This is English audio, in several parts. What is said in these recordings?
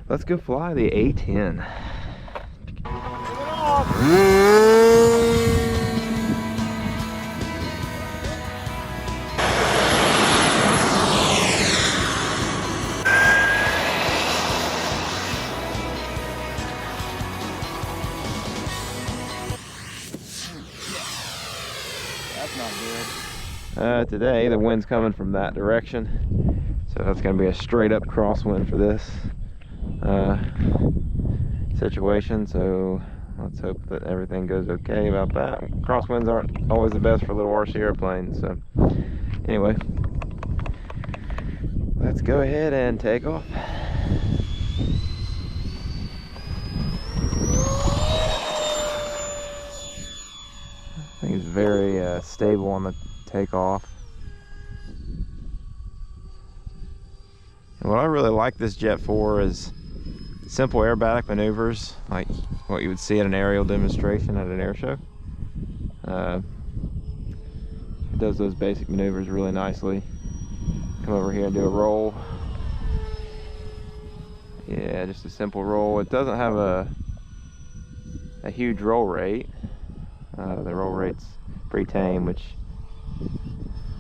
Let's go fly the A-10. That's not good. Today the wind's coming from that direction, so that's going to be a straight up crosswind for this situation. So let's hope that everything goes okay about that. Crosswinds aren't always the best for little RC airplanes. So anyway, let's go ahead and take off. I think it's very stable on the takeoff. And what I really like this jet for is simple aerobatic maneuvers, like what you would see at an aerial demonstration at an air show. It does those basic maneuvers really nicely. Come over here and do a roll. Yeah, just a simple roll. It doesn't have a huge roll rate. The roll rate's pretty tame, which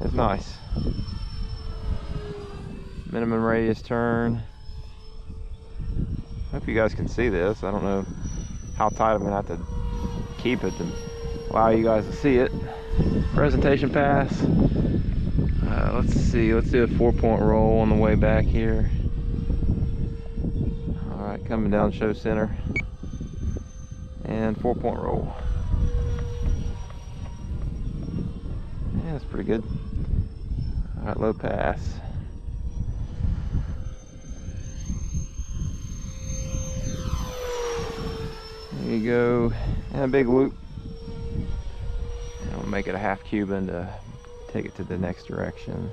is nice. Minimum radius turn. Hope you guys can see this. I don't know how tight I'm gonna have to keep it to allow you guys to see it. Presentation pass. Let's see, let's do a 4-point roll on the way back here. Alright, coming down show center. And 4-point roll. Yeah, that's pretty good. Alright, low pass. There you go. And a big loop. And I'll make it a half Cuban to take it to the next direction.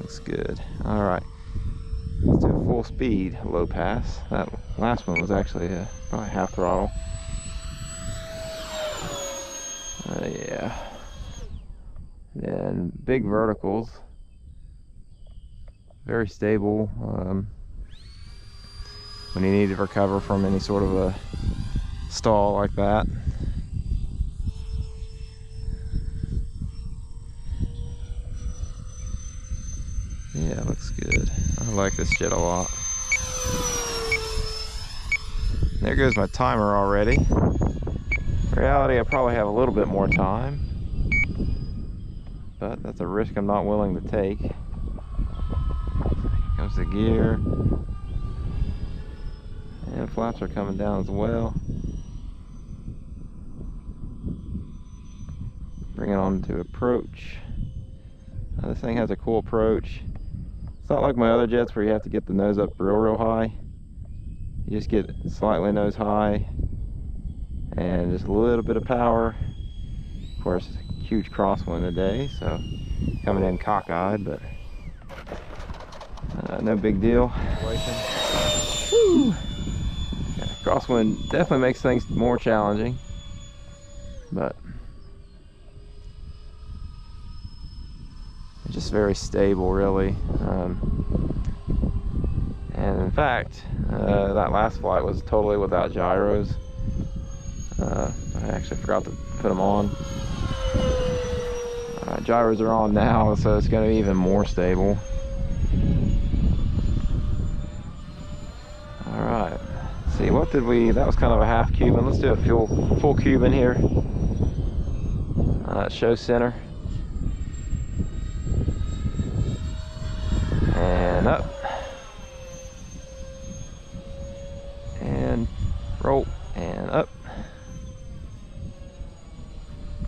Looks good. Alright. Let's do a full speed low pass. That last one was actually probably half throttle. Yeah. And big verticals, very stable when you need to recover from any sort of a stall like that. Yeah, looks good. I like this jet a lot. There goes my timer already. In reality, I probably have a little bit more time, but that's a risk I'm not willing to take. Here comes the gear. And flaps are coming down as well. Bring it on to approach. This thing has a cool approach. It's not like my other jets where you have to get the nose up real high. You just get slightly nose high and just a little bit of power. Of course, huge crosswind today, so coming in cockeyed, but no big deal. Woo. Yeah, crosswind definitely makes things more challenging, but it's just very stable, really. And in fact, that last flight was totally without gyros. I actually forgot to put them on. Gyros are on now, so it's going to be even more stable. Alright, see, what did we, that was kind of a half Cuban. Let's do a full Cuban here. Show center. And up. And roll. And up.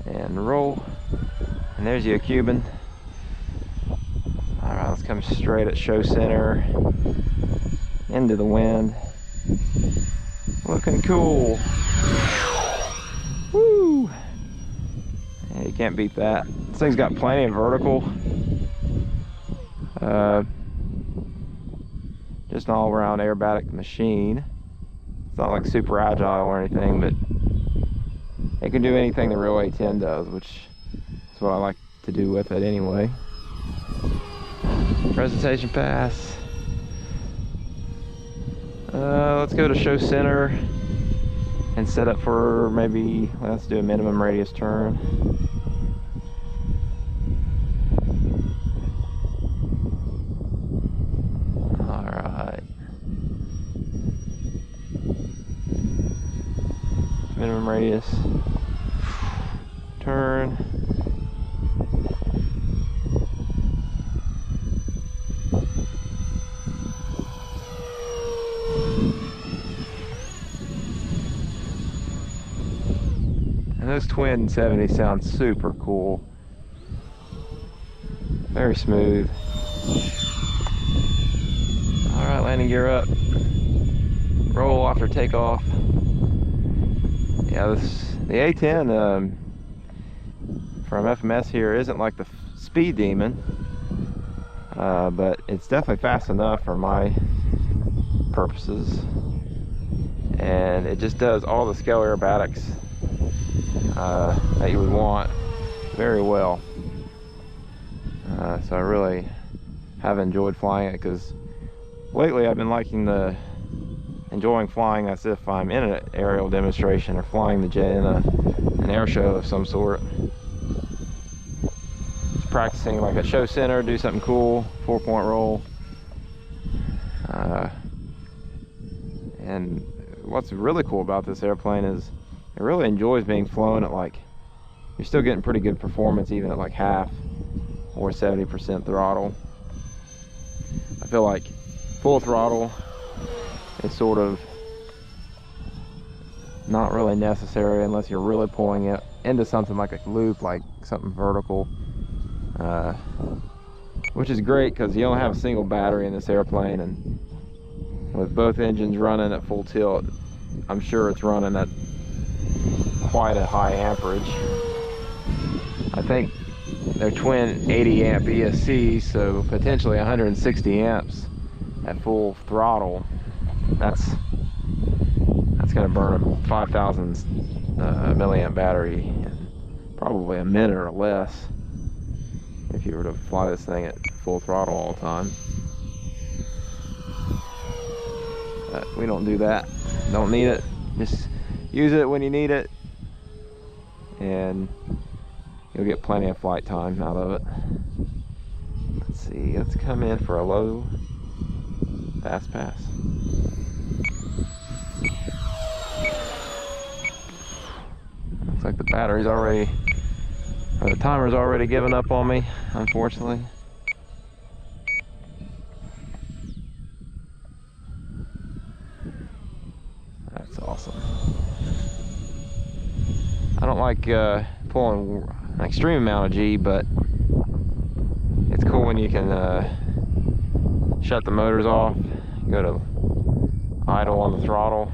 And roll. And there's your Cuban. Alright, let's come straight at show center. Into the wind. Looking cool. Woo! Yeah, you can't beat that. This thing's got plenty of vertical. Just an all-around aerobatic machine. It's not like super agile or anything, but it can do anything the real A-10 does, which is what I like to do with it anyway. Presentation pass. Let's go to show center and set up for maybe, let's do a minimum radius turn. Alright. Minimum radius turn. And those twin 70s sound super cool. Very smooth. Alright, landing gear up. Roll after takeoff. Yeah, the A-10 from FMS here isn't like the speed demon, but it's definitely fast enough for my purposes. And it just does all the scale aerobatics that you would want very well. So I really have enjoyed flying it, because lately I've been enjoying flying as if I'm in an aerial demonstration or flying the jet in an air show of some sort. Just practicing like a show center, do something cool, 4-point roll. And what's really cool about this airplane is it really enjoys being flown at like, you're still getting pretty good performance even at like half or 70% throttle. I feel like full throttle is sort of not really necessary unless you're really pulling it into something like a loop, like something vertical, which is great because you only have a single battery in this airplane, and with both engines running at full tilt, I'm sure it's running at quite a high amperage. I think they're twin 80 amp ESCs, so potentially 160 amps at full throttle. That's going to burn a 5,000 milliamp battery in probably a minute or less if you were to fly this thing at full throttle all the time. But we don't do that. Don't need it. Just use it when you need it, and you'll get plenty of flight time out of it. Let's see, let's come in for a low fast pass. Looks like the battery's already, or the timer's already given up on me, unfortunately. That's awesome. I don't like pulling an extreme amount of G, but it's cool when you can shut the motors off, go to idle on the throttle,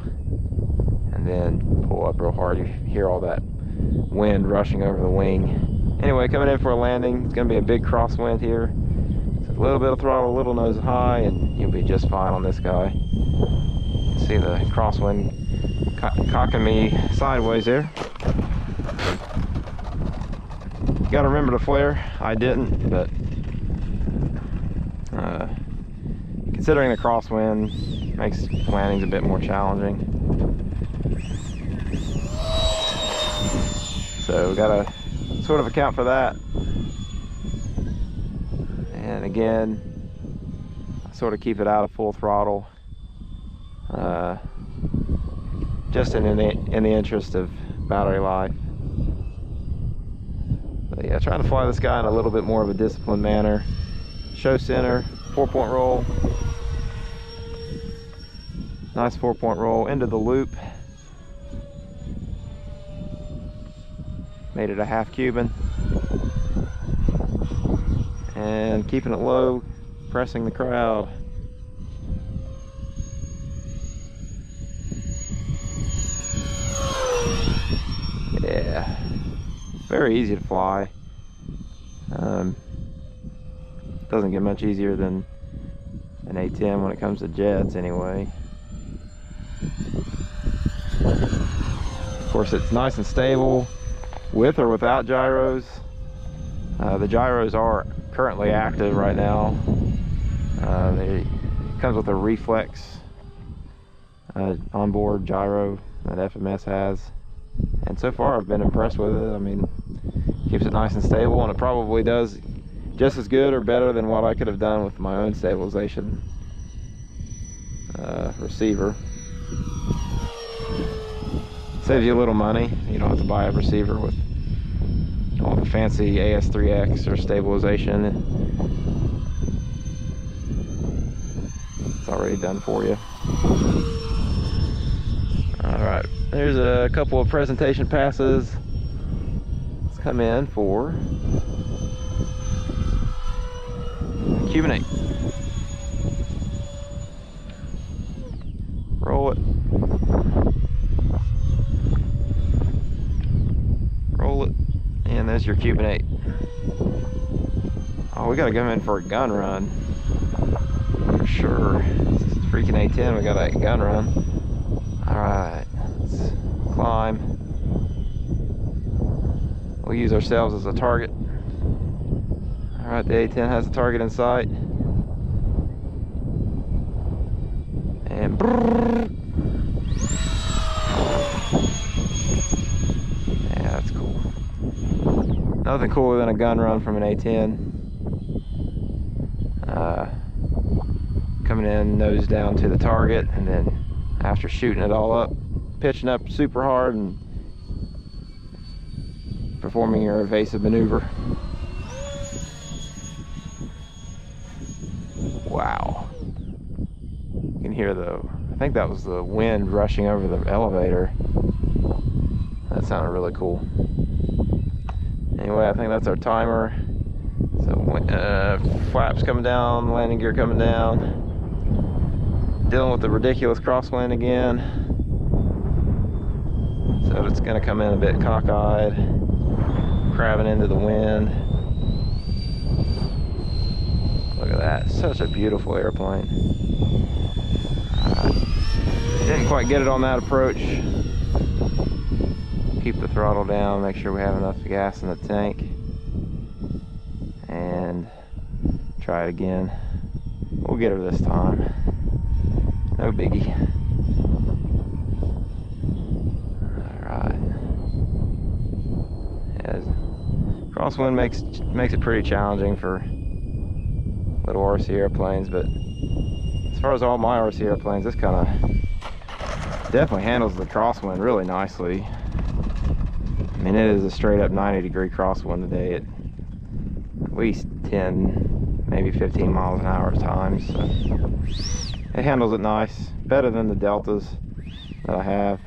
and then pull up real hard. You hear all that wind rushing over the wing. Anyway, coming in for a landing. It's going to be a big crosswind here. So a little bit of throttle, a little nose high, and you'll be just fine on this guy. You can see the crosswind cocking me sideways there. You got to remember to flare. I didn't, but considering the crosswind makes landings a bit more challenging. So we got to sort of account for that. And again, I sort of keep it out of full throttle, just in the interest of battery life. But yeah, trying to fly this guy in a little bit more of a disciplined manner. Show center, 4-point roll. Nice 4-point roll into the loop. Made it a half Cuban. And keeping it low, pressing the crowd. Yeah, very easy to fly. Doesn't get much easier than an A-10 when it comes to jets anyway. Of course, it's nice and stable with or without gyros. The gyros are currently active right now. It comes with a reflex onboard gyro that FMS has, and so far I've been impressed with it. I mean, keeps it nice and stable, and it probably does just as good or better than what I could have done with my own stabilization receiver. Saves you a little money. You don't have to buy a receiver with all the fancy AS3X or stabilization. It's already done for you. Alright, there's a couple of presentation passes. Let's come in for Cubanate. Roll it. Roll it. And there's your Cubanate. Oh, we gotta come in for a gun run. For sure. This is freaking A-10, we got a gun run. Alright, let's climb. We'll use ourselves as a target. Alright, the A-10 has a target in sight. And brrr. Yeah, that's cool. Nothing cooler than a gun run from an A-10. Coming in nose down to the target, and then after shooting it all up, pitching up super hard and performing your evasive maneuver. Wow. You can hear I think that was the wind rushing over the elevator. That sounded really cool. Anyway, I think that's our timer. So flaps coming down, landing gear coming down. Dealing with the ridiculous crosswind again. So it's going to come in a bit cockeyed, crabbing into the wind. Look at that, such a beautiful airplane. Didn't quite get it on that approach. Keep the throttle down, make sure we have enough gas in the tank, and try it again. We'll get her this time. No biggie. Alright. Yeah, crosswind makes it pretty challenging for little RC airplanes, but as far as all my RC airplanes, this kind of definitely handles the crosswind really nicely. I mean, it is a straight up 90-degree crosswind today at least 10, maybe 15 miles an hour at times. So it handles it nice, better than the Deltas that I have.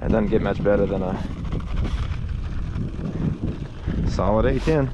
It doesn't get much better than a solid A-10.